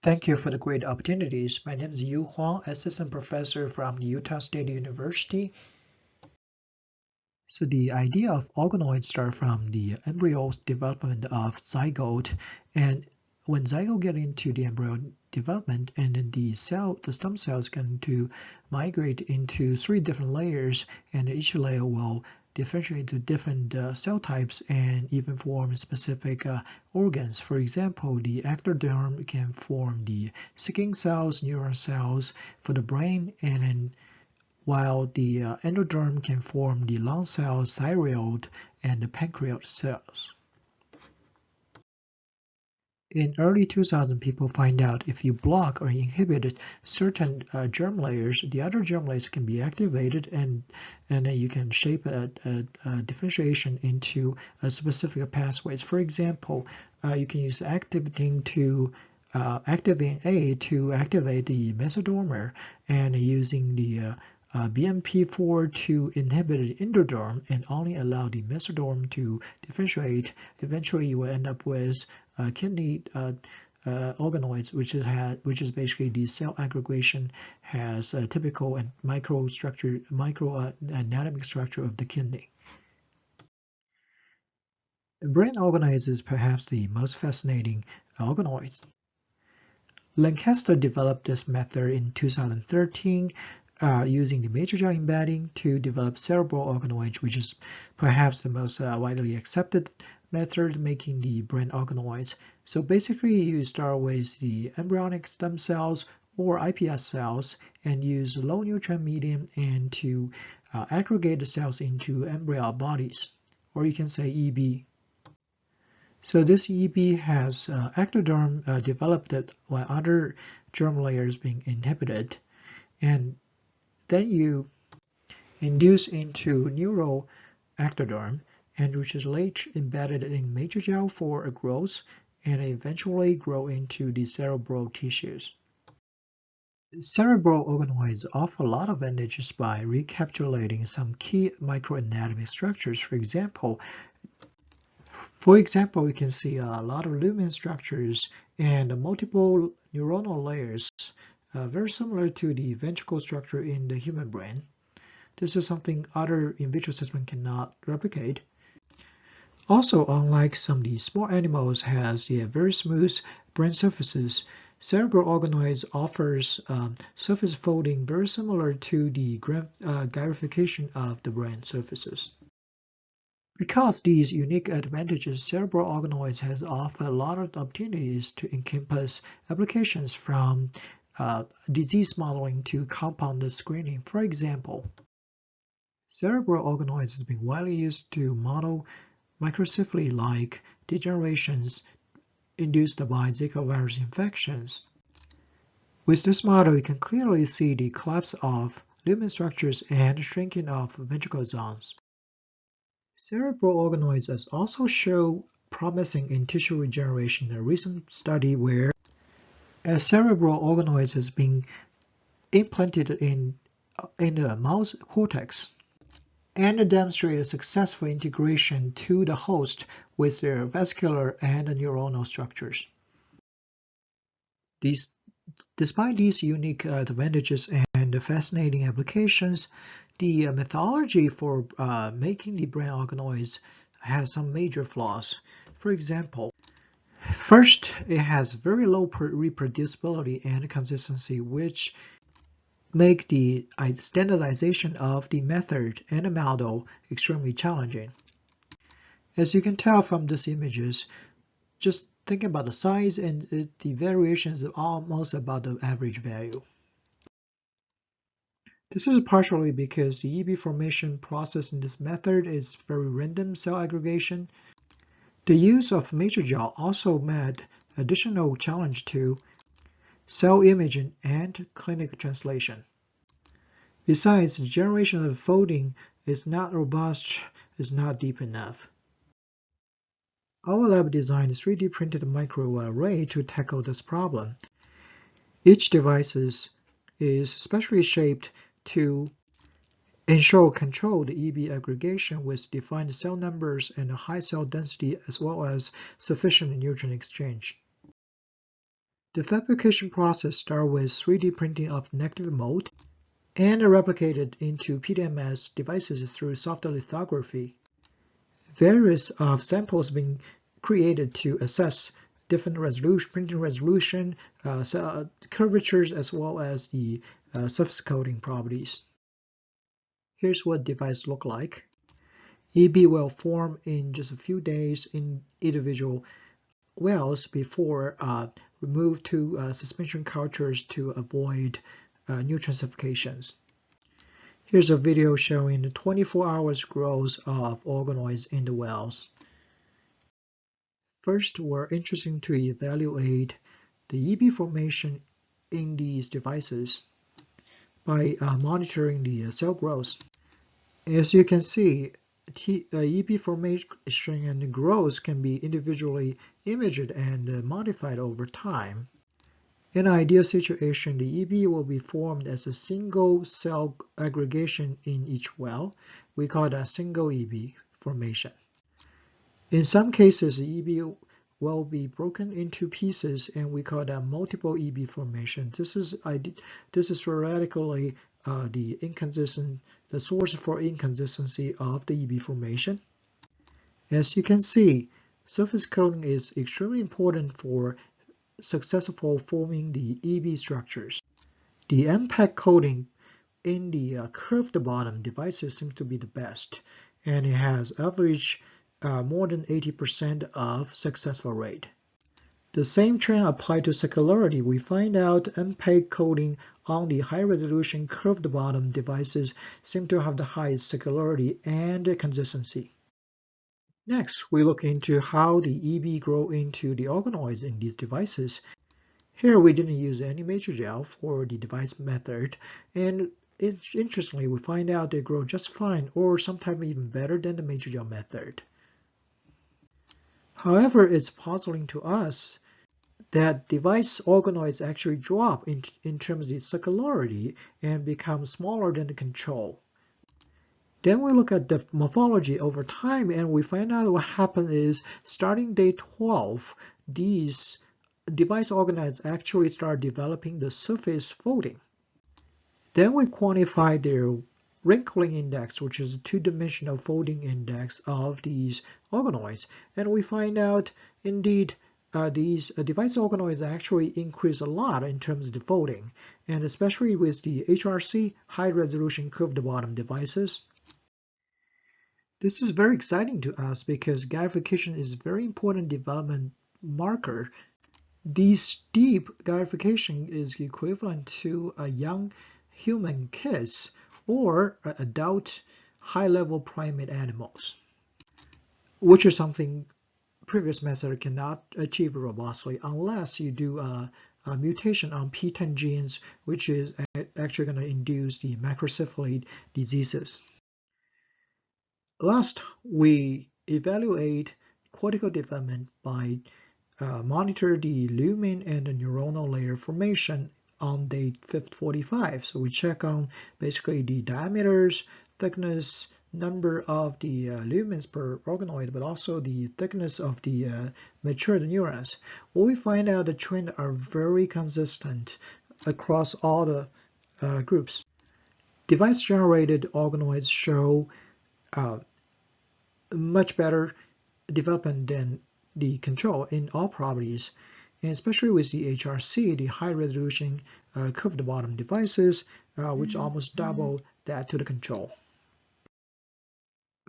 Thank you for the great opportunities. My name is Yu Huang, assistant professor from the Utah State University. So the idea of organoids start from the embryo development of zygote, and when zygote get into the embryo development, and then the stem cells going to migrate into 3 different layers, and each layer will differentiate to different cell types and even form specific organs. For example, the ectoderm can form the skin cells, neuron cells for the brain, and then while the endoderm can form the lung cells, thyroid, and the pancreas cells. In early 2000, people find out if you block or inhibit certain germ layers, the other germ layers can be activated, and then you can shape a differentiation into specific pathways. For example, you can use activin A to activate the mesoderm, and using the BMP4 to inhibit the endoderm and only allow the mesoderm to differentiate. Eventually, you will end up with kidney organoids, which is basically the cell aggregation has a typical and microanatomic structure of the kidney. Brain organoids is perhaps the most fascinating organoids. Lancaster developed this method in 2013 using the Matrigel embedding to develop cerebral organoids, which is perhaps the most widely accepted method making the brain organoids. So basically, you start with the embryonic stem cells or iPS cells and use low nutrient medium and to aggregate the cells into embryo bodies, or you can say EB. So this EB has ectoderm developed while other germ layers being inhibited, and then you induce into neural ectoderm, and which is later embedded in matrigel for a growth, and eventually grow into the cerebral tissues. Cerebral organoids offer a lot of advantages by recapitulating some key microanatomic structures. For example, you can see a lot of lumen structures and multiple neuronal layers, very similar to the ventricle structure in the human brain. This is something other in vitro systems cannot replicate. Also, unlike some of the small animals has very smooth brain surfaces, cerebral organoids offers surface folding very similar to the gyrification of the brain surfaces. Because these unique advantages, cerebral organoids has offered a lot of opportunities to encompass applications from disease modeling to compound screening. For example, cerebral organoids has been widely used to model microcephaly-like degenerations induced by Zika virus infections. With this model, you can clearly see the collapse of lumen structures and shrinking of ventricle zones. Cerebral organoids also show promising in tissue regeneration in a recent study where a cerebral organoid has been implanted in the mouse cortex and demonstrated successful integration to the host with their vascular and neuronal structures. Despite these unique advantages and fascinating applications, the methodology for making the brain organoids has some major flaws. For example, first, it has very low reproducibility and consistency, which make the standardization of the method and the model extremely challenging. As you can tell from these images, just think about the size, and the variations are almost about the average value. This is partially because the EB formation process in this method is very random cell aggregation. The use of Matrigel also met additional challenge to cell imaging and clinical translation. Besides, the generation of folding is not robust, is not deep enough. Our lab designed a 3D printed microarray to tackle this problem. Each device is specially shaped to ensure controlled EB aggregation with defined cell numbers and a high cell density as well as sufficient nutrient exchange. The fabrication process starts with 3D printing of negative mold and replicated into PDMS devices through soft lithography. Various samples being created to assess different printing resolution, curvatures, as well as the surface coating properties. Here's what device look like. EB will form in just a few days in individual wells before removed to suspension cultures to avoid nutrientifications. Here's a video showing the 24 hours growth of organoids in the wells. First, we're interested to evaluate the EB formation in these devices by monitoring the cell growth. As you can see, EB formation and growth can be individually imaged and modified over time. In an ideal situation, the EB will be formed as a single cell aggregation in each well. We call that single EB formation. In some cases, the EB will be broken into pieces, and we call that multiple EB formation. This is theoretically the source for inconsistency of the EB formation. As you can see, surface coating is extremely important for successful forming the EB structures. The impact coating in the curved bottom devices seems to be the best, and it has averaged more than 80% of successful rate. The same trend applied to circularity. We find out impact coating on the high-resolution curved bottom devices seem to have the highest circularity and consistency. Next, we look into how the EB grow into the organoids in these devices. Here we didn't use any Matrigel for the device method, and interestingly, we find out they grow just fine, or sometimes even better than the Matrigel method. However, it's puzzling to us that device organoids actually drop in terms of the circularity and become smaller than the control. Then we look at the morphology over time, and we find out what happened is starting day 12, these device organoids actually start developing the surface folding. Then we quantify their wrinkling index, which is a two-dimensional folding index of these organoids, and we find out indeed these device organoids actually increase a lot in terms of the folding, and especially with the HRC, high-resolution curved bottom devices. This is very exciting to us because gyrification is a very important development marker. This deep gyrification is equivalent to a young human kids or adult high-level primate animals, which is something previous method cannot achieve robustly unless you do a mutation on P10 genes, which is actually going to induce the macrocephaly diseases. Last, we evaluate cortical development by monitor the lumen and the neuronal layer formation on day 45. So we check on basically the diameters, thickness, number of the lumens per organoid, but also the thickness of the matured neurons. What we find out the trends are very consistent across all the groups. Device-generated organoids show much better development than the control in all properties, and especially with the HRC, the high-resolution curved bottom devices, which almost double that to the control.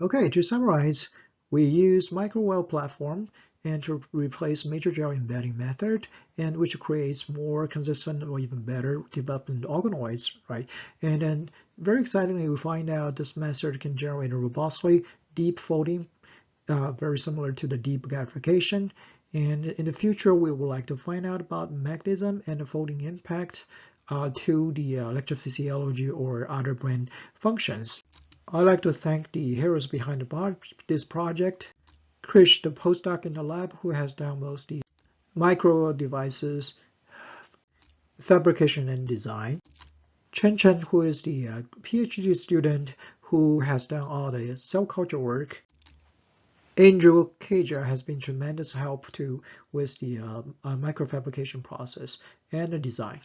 Okay, to summarize, we use microwell platform and to replace Matrigel embedding method, and which creates more consistent or even better development organoids, right? And then very excitingly, we find out this method can generate a robustly deep folding, very similar to the deep gyrification. And in the future, we would like to find out about mechanism and the folding impact to the electrophysiology or other brain functions. I'd like to thank the heroes behind this project. Krish, the postdoc in the lab who has done most the micro devices, fabrication and design. Chen Chen, who is the PhD student who has done all the cell culture work. Andrew Kaja has been tremendous help with the microfabrication process and the design.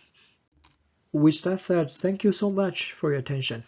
With that said, thank you so much for your attention.